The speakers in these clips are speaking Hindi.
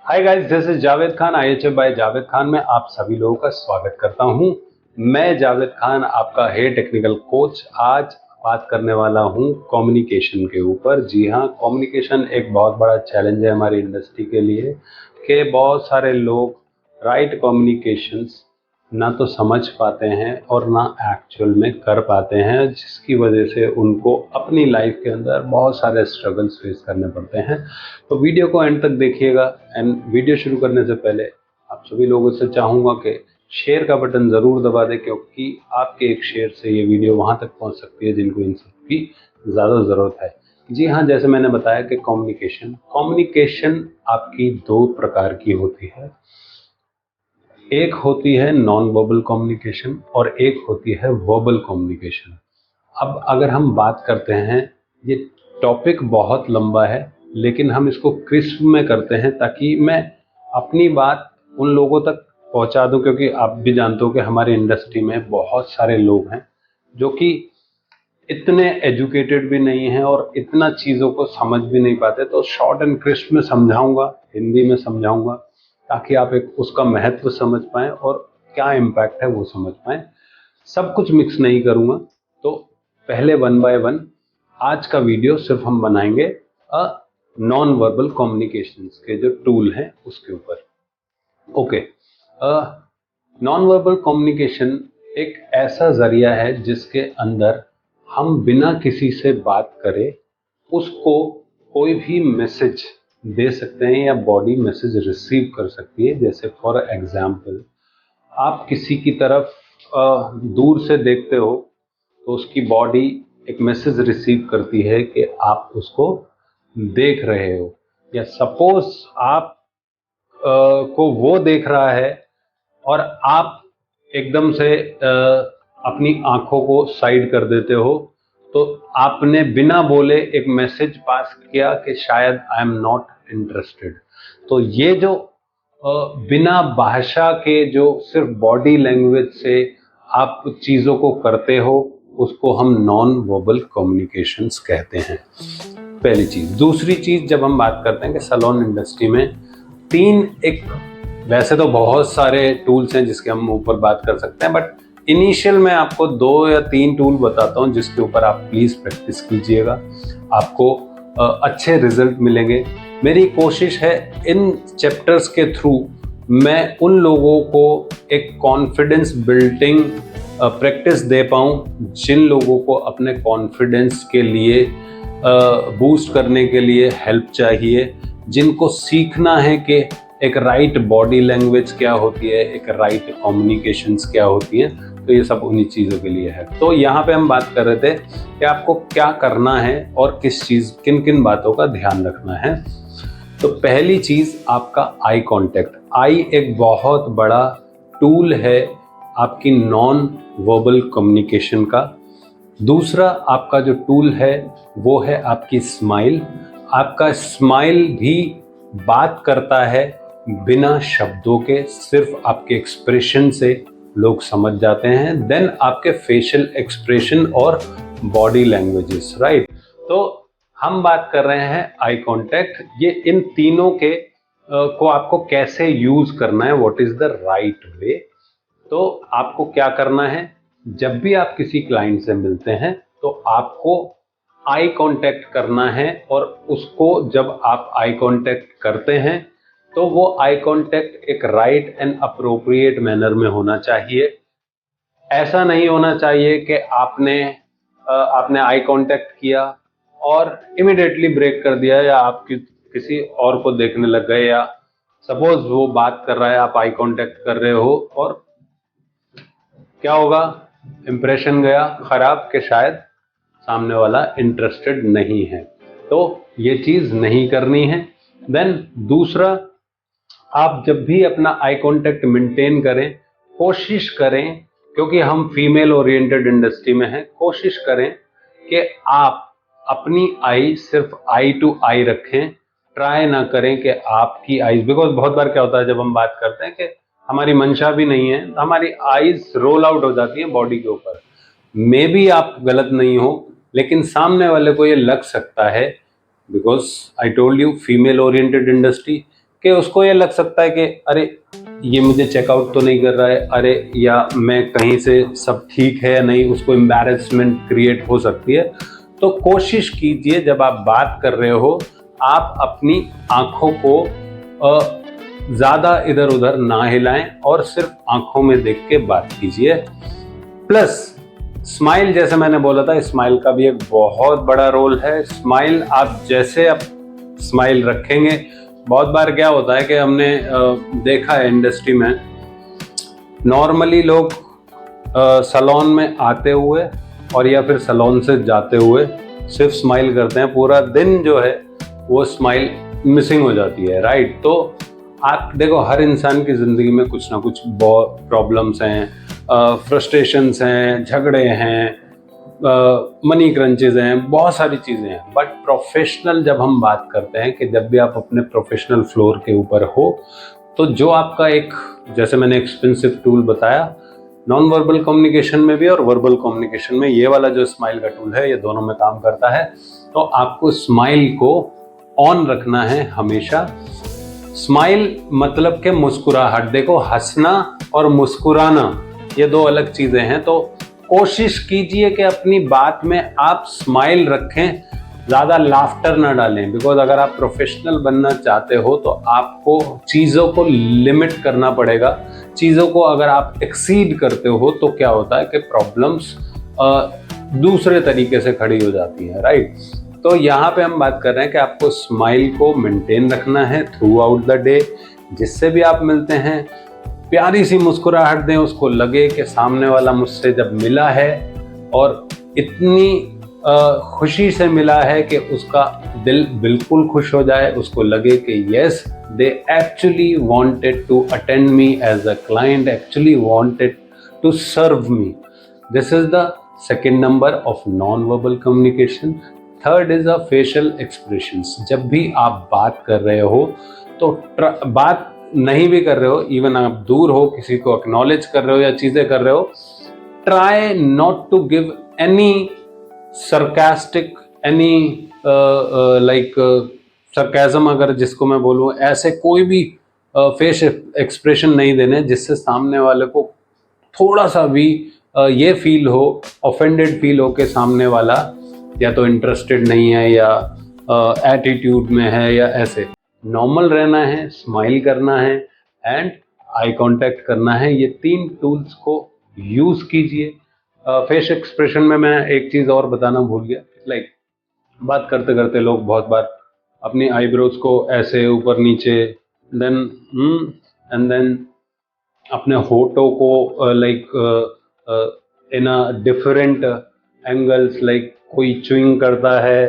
Hi guys, this is Javed Khan, IHF by Javed Khan में आप सभी लोगों का स्वागत करता हूं। मैं जावेद खान, आपका हेयर टेक्निकल कोच। आज बात करने वाला हूं कम्युनिकेशन के ऊपर। जी हां, कम्युनिकेशन एक बहुत बड़ा चैलेंज है हमारी इंडस्ट्री के लिए कि बहुत सारे लोग राइट कम्युनिकेशंस ना तो समझ पाते हैं और ना एक्चुअल में कर पाते हैं, जिसकी वजह से उनको अपनी लाइफ के अंदर बहुत सारे स्ट्रगल्स फेस करने पड़ते हैं। तो वीडियो को एंड तक देखिएगा। एंड वीडियो शुरू करने से पहले आप सभी लोगों से चाहूँगा कि शेयर का बटन ज़रूर दबा दें, क्योंकि आपके एक शेयर से ये वीडियो वहाँ तक पहुँच सकती है जिनको इन सब की ज़्यादा ज़रूरत है। जी हाँ, जैसे मैंने बताया कि कम्युनिकेशन कम्युनिकेशन आपकी दो प्रकार की होती है। एक होती है नॉन वर्बल कम्युनिकेशन और एक होती है वर्बल कम्युनिकेशन। अब अगर हम बात करते हैं, ये टॉपिक बहुत लंबा है, लेकिन हम इसको क्रिस्प में करते हैं ताकि मैं अपनी बात उन लोगों तक पहुंचा दूं, क्योंकि आप भी जानते हो कि हमारी इंडस्ट्री में बहुत सारे लोग हैं जो कि इतने एजुकेटेड भी नहीं हैं और इतना चीज़ों को समझ भी नहीं पाते। तो शॉर्ट एंड क्रिस्प में समझाऊंगा, हिंदी में समझाऊंगा, ताकि आप एक उसका महत्व समझ पाएं और क्या इम्पैक्ट है वो समझ पाएं। सब कुछ मिक्स नहीं करूंगा। तो पहले वन बाय वन आज का वीडियो सिर्फ हम बनाएंगे नॉन वर्बल कम्युनिकेशंस के जो टूल हैं उसके ऊपर। ओके, नॉन वर्बल कम्युनिकेशन एक ऐसा जरिया है जिसके अंदर हम बिना किसी से बात करे उसको कोई भी मैसेज दे सकते हैं या बॉडी मैसेज रिसीव कर सकती है। जैसे फॉर एग्जाम्पल, आप किसी की तरफ दूर से देखते हो तो उसकी बॉडी एक मैसेज रिसीव करती है कि आप उसको देख रहे हो। या सपोज आप को वो देख रहा है और आप एकदम से अपनी आंखों को साइड कर देते हो, तो आपने बिना बोले एक मैसेज पास किया कि शायद आई एम नॉट इंटरेस्टेड। तो ये जो बिना भाषा के जो सिर्फ बॉडी लैंग्वेज से आप चीज़ों को करते हो, उसको हम नॉन वर्बल कम्युनिकेशंस कहते हैं। पहली चीज़। दूसरी चीज़, जब हम बात करते हैं कि सैलून इंडस्ट्री में वैसे तो बहुत सारे टूल्स हैं जिसके हम ऊपर बात कर सकते हैं, बट इनिशियल में आपको 2 या 3 टूल बताता हूं जिसके ऊपर आप प्लीज़ प्रैक्टिस कीजिएगा। आपको अच्छे रिजल्ट मिलेंगे। मेरी कोशिश है इन चैप्टर्स के थ्रू मैं उन लोगों को एक कॉन्फिडेंस बिल्डिंग प्रैक्टिस दे पाऊँ जिन लोगों को अपने कॉन्फिडेंस के लिए बूस्ट करने के लिए हेल्प चाहिए, जिनको सीखना है कि एक राइट बॉडी लैंग्वेज क्या होती है, एक राइट कम्युनिकेशंस क्या होती हैं। तो ये सब उन्हीं चीज़ों के लिए है। तो यहाँ पे हम बात कर रहे थे कि आपको क्या करना है और किन किन बातों का ध्यान रखना है। तो पहली चीज़, आपका आई कांटेक्ट। आई एक बहुत बड़ा टूल है आपकी नॉन वर्बल कम्युनिकेशन का। दूसरा आपका जो टूल है वो है आपकी स्माइल। आपका स्माइल भी बात करता है बिना शब्दों के, सिर्फ आपके एक्सप्रेशन से लोग समझ जाते हैं। देन आपके फेशियल एक्सप्रेशन और बॉडी लैंग्वेजेस, राइट। तो हम बात कर रहे हैं आई कांटेक्ट। ये इन तीनों के को आपको कैसे यूज करना है, व्हाट इज द राइट वे। तो आपको क्या करना है, जब भी आप किसी क्लाइंट से मिलते हैं तो आपको आई कांटेक्ट करना है। और उसको जब आप आई कांटेक्ट करते हैं तो वो आई कांटेक्ट एक राइट एंड अप्रोप्रिएट मैनर में होना चाहिए। ऐसा नहीं होना चाहिए कि आपने आई कांटेक्ट किया और इमिडिएटली ब्रेक कर दिया, या आप किसी और को देखने लग गए, या सपोज वो बात कर रहा है, आप आई कांटेक्ट कर रहे हो और क्या होगा, इंप्रेशन गया खराब कि शायद सामने वाला इंटरेस्टेड नहीं है। तो ये चीज नहीं करनी है। देन दूसरा, आप जब भी अपना आई कांटेक्ट मेंटेन करें, कोशिश करें, क्योंकि हम फीमेल ओरिएंटेड इंडस्ट्री में हैं, कोशिश करें कि आप अपनी आई सिर्फ आई टू आई रखें। ट्राई ना करें कि आपकी आईज, बिकॉज बहुत बार क्या होता है जब हम बात करते हैं कि हमारी मंशा भी नहीं है, तो हमारी आईज रोल आउट हो जाती है बॉडी के ऊपर। मे बी आप गलत नहीं हो, लेकिन सामने वाले को ये लग सकता है, because I told you female oriented industry, कि उसको ये लग सकता है कि अरे ये मुझे चेकआउट तो नहीं कर रहा है, अरे या मैं कहीं से सब ठीक है या नहीं, उसको एम्बैरेसमेंट क्रिएट हो सकती है। तो कोशिश कीजिए जब आप बात कर रहे हो आप अपनी आंखों को ज़्यादा इधर उधर ना हिलाएं और सिर्फ आंखों में देख के बात कीजिए। प्लस स्माइल, जैसे मैंने बोला था, स्माइल का भी एक बहुत बड़ा रोल है। स्माइल आप जैसे आप स्माइल रखेंगे, बहुत बार क्या होता है कि हमने देखा है इंडस्ट्री में, नॉर्मली लोग सैलून में आते हुए और या फिर सैलून से जाते हुए सिर्फ स्माइल करते हैं, पूरा दिन जो है वो स्माइल मिसिंग हो जाती है, राइट। तो आप देखो हर इंसान की ज़िंदगी में कुछ ना कुछ बहुत प्रॉब्लम्स हैं, फ्रस्ट्रेशंस हैं, झगड़े हैं, मनी क्रंचेज हैं, बहुत सारी चीज़ें हैं। बट प्रोफेशनल जब हम बात करते हैं कि जब भी आप अपने प्रोफेशनल फ्लोर के ऊपर हो, तो जो आपका एक, जैसे मैंने एक्सपेंसिव टूल बताया, नॉन वर्बल कम्युनिकेशन में भी और वर्बल कम्युनिकेशन में, ये वाला जो स्माइल का टूल है ये दोनों में काम करता है। तो आपको स्माइल को ऑन रखना है हमेशा। स्माइल मतलब के मुस्कुराहट, देखो हंसना और मुस्कुराना ये दो अलग चीज़ें हैं। तो कोशिश कीजिए कि अपनी बात में आप स्माइल रखें, ज़्यादा लाफ्टर ना डालें, बिकॉज अगर आप प्रोफेशनल बनना चाहते हो तो आपको चीज़ों को लिमिट करना पड़ेगा। चीज़ों को अगर आप एक्सीड करते हो तो क्या होता है कि प्रॉब्लम्स दूसरे तरीके से खड़ी हो जाती हैं, राइट। तो यहाँ पे हम बात कर रहे हैं कि आपको स्माइल को मेंटेन रखना है थ्रू आउट द डे। जिससे भी आप मिलते हैं प्यारी सी मुस्कुराहट दें, उसको लगे कि सामने वाला मुझसे जब मिला है और इतनी खुशी से मिला है कि उसका दिल बिल्कुल खुश हो जाए, उसको लगे कि yes they actually wanted to attend me as a client, actually wanted to serve me. This is the second number of non verbal communication. Third is a facial expressions. जब भी आप बात कर रहे हो तो बात नहीं भी कर रहे हो, इवन आप दूर हो, किसी को एक्नॉलेज कर रहे हो या चीज़ें कर रहे हो, try not to give any sarcastic, any like sarcasm अगर जिसको मैं बोलूँ, ऐसे कोई भी फेस एक्सप्रेशन नहीं देने जिससे सामने वाले को थोड़ा सा भी ये फील हो, ऑफेंडेड फील हो कि सामने वाला या तो इंटरेस्टेड नहीं है या एटीट्यूड में है या ऐसे। नॉर्मल रहना है, स्माइल करना है एंड आई कांटेक्ट करना है। ये तीन टूल्स को यूज़ कीजिए। फेस एक्सप्रेशन में मैं एक चीज़ और बताना भूल गया, लाइक बात करते करते लोग बहुत बार अपनी आईब्रोज को ऐसे ऊपर नीचे, देन एंड देन अपने होठों को like in a different angles, like कोई च्युइंग करता है,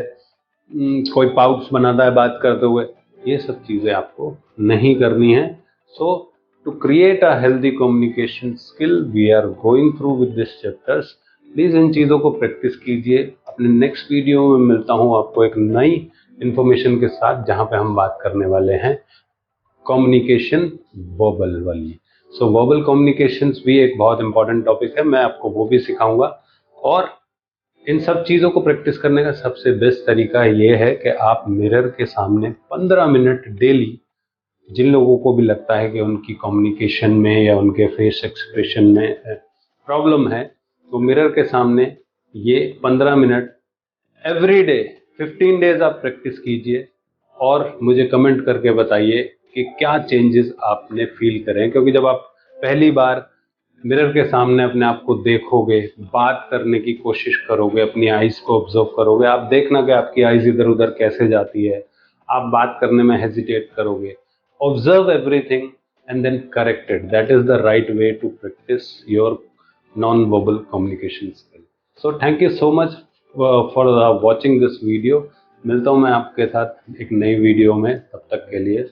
कोई पाउच बनाता है बात करते हुए। ये सब चीज़ें आपको नहीं करनी है। So to create a healthy communication skill we are going through with this chapters. Please इन चीज़ों को प्रैक्टिस कीजिए। अपने नेक्स्ट वीडियो में मिलता हूँ आपको एक नई इन्फॉर्मेशन के साथ, जहाँ पे हम बात करने वाले हैं कम्युनिकेशन वर्बल वाली। सो वर्बल कम्युनिकेशंस भी एक बहुत इंपॉर्टेंट टॉपिक है, मैं आपको वो भी सिखाऊंगा। और इन सब चीज़ों को प्रैक्टिस करने का सबसे बेस्ट तरीका ये है कि आप मिरर के सामने 15 मिनट डेली, जिन लोगों को भी लगता है कि उनकी कम्युनिकेशन में या उनके फेस एक्सप्रेशन में प्रॉब्लम है, तो मिरर के सामने ये 15 मिनट एवरी डे 15 डेज आप प्रैक्टिस कीजिए और मुझे कमेंट करके बताइए कि क्या चेंजेस आपने फील करें। क्योंकि जब आप पहली बार मिरर के सामने अपने आप को देखोगे, बात करने की कोशिश करोगे, अपनी आइज़ को ऑब्जर्व करोगे, आप देखना कि आपकी आइज़ इधर उधर कैसे जाती है, आप बात करने में हेजिटेट करोगे। Observe everything and then correct it. That is the right way to practice your non verbal communication skill. So thank you so much for watching this video. मिलता हूँ मैं आपके साथ एक नई वीडियो में, तब तक के लिए